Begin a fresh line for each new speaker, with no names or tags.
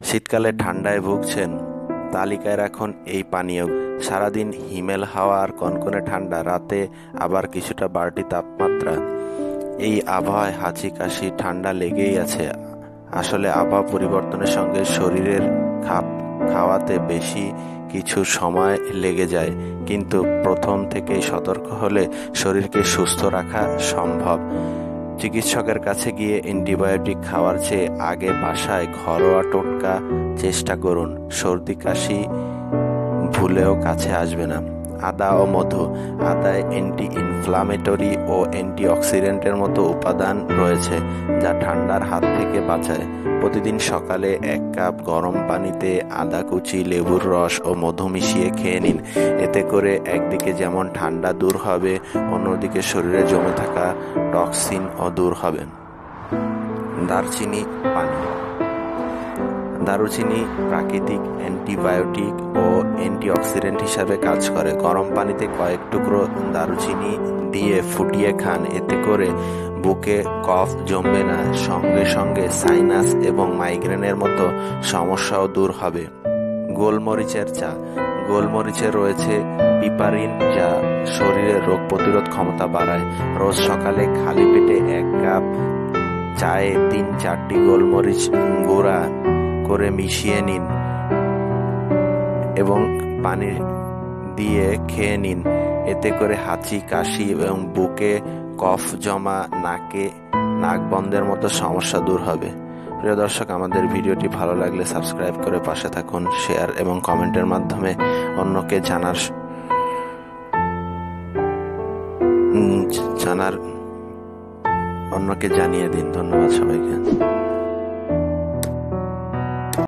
শীতকালে ঠান্ডায় ভুগছেন? তালিকায় রাখুন এই পানীয়। সারাদিন হিমেল হাওয়া আর কনকনে ঠান্ডা, রাতে আবার কিছুটা বাড়তি তাপমাত্রা। এই আবহাওয়ায় হাঁচি কাশি ঠান্ডা লেগেই আছে। আসলে আবহাওয়া পরিবর্তনের সঙ্গে শরীরের খাপ খাওয়াতে বেশি কিছু সময় লেগে যায়, কিন্তু প্রথম থেকেই সতর্ক হলে শরীরকে সুস্থ রাখা সম্ভব। চিকিৎসকের কাছে গিয়ে অ্যান্টিবায়োটিক খাওয়ার চেয়ে আগে বাসায় ঘরোয়া টোটকা চেষ্টা করুন। সর্দি কাশি ভুলেও কাছে আসবে না। আদা ও মধু। আদায় অ্যান্টি ইনফ্লামেটরি ও অ্যান্টিঅক্সিডেন্টের মতো উপাদান রয়েছে, যা ঠান্ডার হাত থেকে বাঁচায়। প্রতিদিন সকালে 1 কাপ গরম পানিতে আদা কুচি, লেবুর রস ও মধু মিশিয়ে খেয়ে নিন। এতে করে একদিকে যেমন ঠান্ডা দূর হবে, অন্যদিকে শরীরে জমে থাকা টক্সিনও দূর হবে। দারচিনি পানি। দারুচিনি প্রাকৃতিক অ্যান্টিবায়োটিক ও অ্যান্টিঅক্সিডেন্ট হিসাবে কাজ করে। গরম পানিতে কয়েক টুকরো দারুচিনি দিয়ে ফুটিয়ে খান। এতে করে বুকে কফ জমবে না, সঙ্গে সঙ্গে সাইনাস এবং মাইগ্রেনের মতো সমস্যাও দূর হবে। গোলমরিচের চা। গোলমরিচে রয়েছে পিপারিন, যা শরীরের রোগ প্রতিরোধ ক্ষমতা বাড়ায়। রোজ সকালে খালি পেটে 1 কাপ চায়ে 3-4টি গোলমরিচ গুঁড়া করে মিশিয়ে নিন এবং পানি দিয়ে খেয়ে নিন। এতে করে হাঁচি কাশি এবং বুকে কফ জমা, নাক বন্ধের মতো সমস্যা দূর হবে। প্রিয় দর্শক, আমাদের ভিডিওটি ভালো লাগলে সাবস্ক্রাইব করে পাশে থাকুন। শেয়ার এবং কমেন্টের মাধ্যমে অন্যকে জানিয়ে দিন। ধন্যবাদ সবাইকে।